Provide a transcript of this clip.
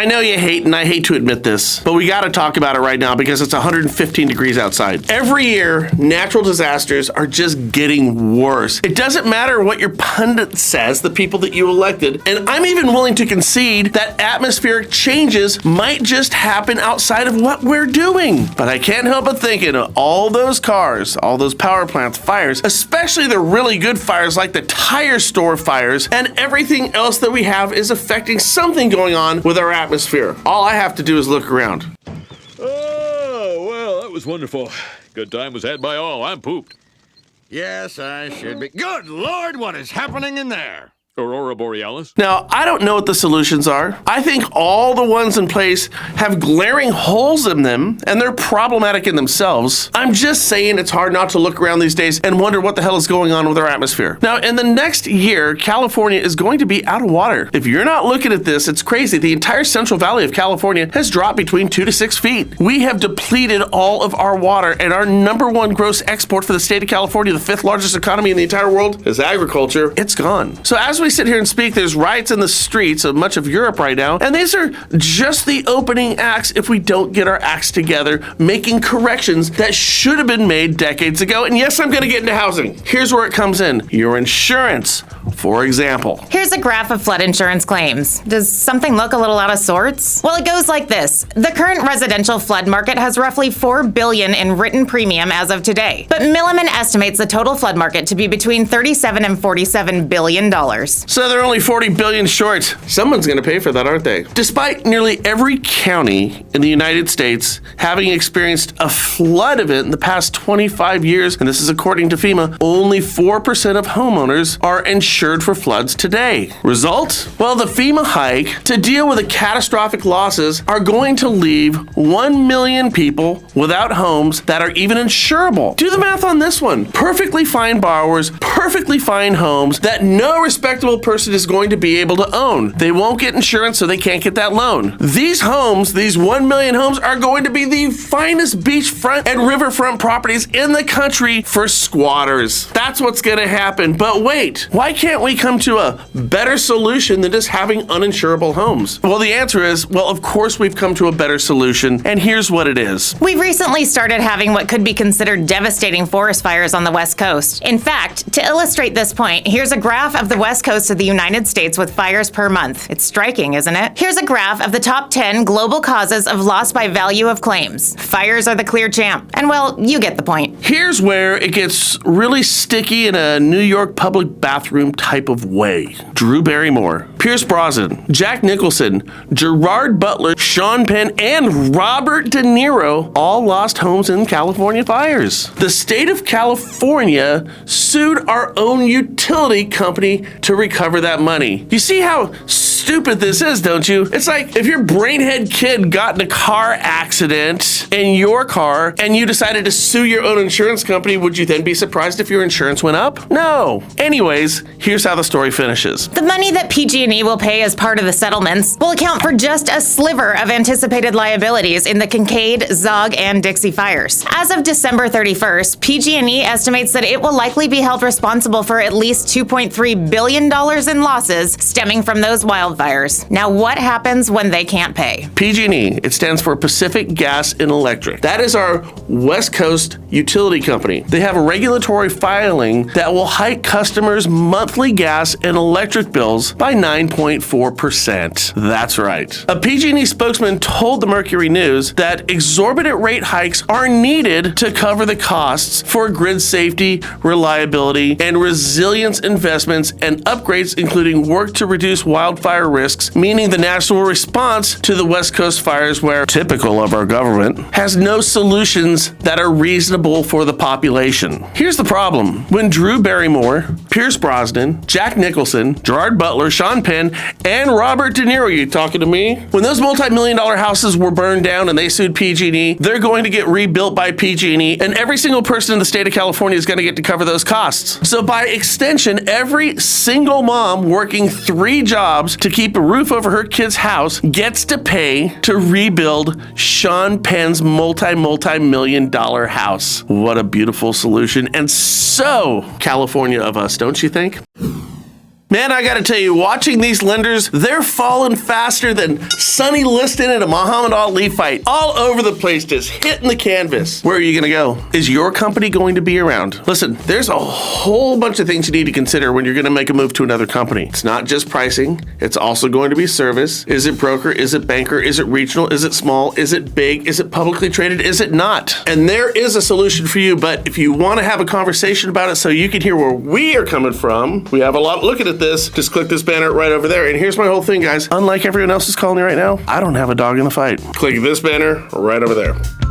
I know you hate, and I hate to admit this, but we gotta talk about it right now because it's 115 degrees outside. Every year, natural disasters are just getting worse. It doesn't matter what your pundit says, the people that you elected, and I'm even willing to concede that atmospheric changes might just happen outside of what we're doing. But I can't help but thinking of all those cars, all those power plants, fires, especially the really good fires like the tire store fires, and everything else that we have is affecting something going on with our atmosphere. All I have to do is look around. Oh, well, that was wonderful. Good time was had by all. I'm pooped. Yes, I should be. Good Lord, what is happening in there? Aurora Borealis? Now, I don't know what the solutions are. I think all the ones in place have glaring holes in them, and they're problematic in themselves. I'm just saying it's hard not to look around these days and wonder what the hell is going on with our atmosphere. Now, in the next year, California is going to be out of water. If you're not looking at this, it's crazy. The entire Central Valley of California has dropped between 2 to 6 feet. We have depleted all of our water, and our #1 gross export for the state of California, the 5th largest economy in the entire world, is agriculture. It's gone. So as we sit here and speak, there's riots in the streets of much of Europe right now, and these are just the opening acts if we don't get our acts together, making corrections that should have been made decades ago. And yes, I'm going to get into housing. Here's where it comes in. Your insurance, for example. Here's a graph of flood insurance claims. Does something look a little out of sorts? Well, it goes like this. The current residential flood market has roughly $4 billion in written premium as of today, but Milliman estimates the total flood market to be between $37 and $47 billion. So they're only 40 billion short. Someone's going to pay for that, aren't they? Despite nearly every county in the United States having experienced a flood event in the past 25 years, and this is according to FEMA, only 4% of homeowners are insured for floods today. Result? Well, the FEMA hike to deal with the catastrophic losses are going to leave 1 million people without homes that are even insurable. Do the math on this one. Perfectly fine borrowers, perfectly fine homes that no respectable person is going to be able to own. They won't get insurance, so they can't get that loan. These homes, these 1 million homes, are going to be the finest beachfront and riverfront properties in the country for squatters. That's what's going to happen. But wait, why can't we come to a better solution than just having uninsurable homes? Well, the answer is, well, of course we've come to a better solution, and here's what it is. We've recently started having what could be considered devastating forest fires on the West Coast. In fact, to illustrate this point, here's a graph of the West Coast of the United States with fires per month. It's striking, isn't it? Here's a graph of the top 10 global causes of loss by value of claims. Fires are the clear champ. And well, you get the point. Here's where it gets really sticky in a New York public bathroom type of way. Drew Barrymore, Pierce Brosnan, Jack Nicholson, Gerard Butler, Sean Penn, and Robert De Niro all lost homes in California fires. The state of California sued our own utility company to recover that money. You see how stupid this is, don't you? It's like if your brainhead kid got in a car accident in your car and you decided to sue your own insurance company, would you then be surprised if your insurance went up? No. Anyways, here's how the story finishes. The money that PG&E will pay as part of the settlements will account for just a sliver of anticipated liabilities in the Kincaid, Zog, and Dixie fires. As of December 31st, PG&E estimates that it will likely be held responsible for at least $2.3 billion in losses stemming from those wildfires. Now, what happens when they can't pay? PG&E, it stands for Pacific Gas and Electric. That is our West Coast utility company. They have a regulatory filing that will hike customers' monthly gas and electric bills by 9.4%. That's right. A PG&E spokesman told the Mercury News that exorbitant rate hikes are needed to cover the costs for grid safety, reliability, and resilience investments and upgrades, including work to reduce wildfire risks, meaning the national response to the West Coast fires, where typical of our government, has no solutions that are reasonable for the population. Here's the problem. When Drew Barrymore, Pierce Brosnan, Jack Nicholson, Gerard Butler, Sean Penn, and Robert De Niro, you talking to me? When those multi-million-dollar houses were burned down and they sued PG&E, they're going to get rebuilt by PG&E, and every single person in the state of California is going to get to cover those costs. So by extension, every single mom working 3 jobs to keep a roof over her kid's house gets to pay to rebuild Sean Penn's multi-million-dollar house. What a beautiful solution, and so California of us, don't you think? Man, I gotta tell you, watching these lenders, they're falling faster than Sonny Liston at a Muhammad Ali fight. All over the place, just hitting the canvas. Where are you gonna go? Is your company going to be around? Listen, there's a whole bunch of things you need to consider when you're gonna make a move to another company. It's not just pricing, it's also going to be service. Is it broker? Is it banker? Is it regional? Is it small? Is it big? Is it publicly traded? Is it not? And there is a solution for you, but if you want to have a conversation about it so you can hear where we are coming from, we have a lot looking at this. Just click this banner right over there. And here's my whole thing, guys. Unlike everyone else who's calling me right now, I don't have a dog in the fight. Click this banner right over there.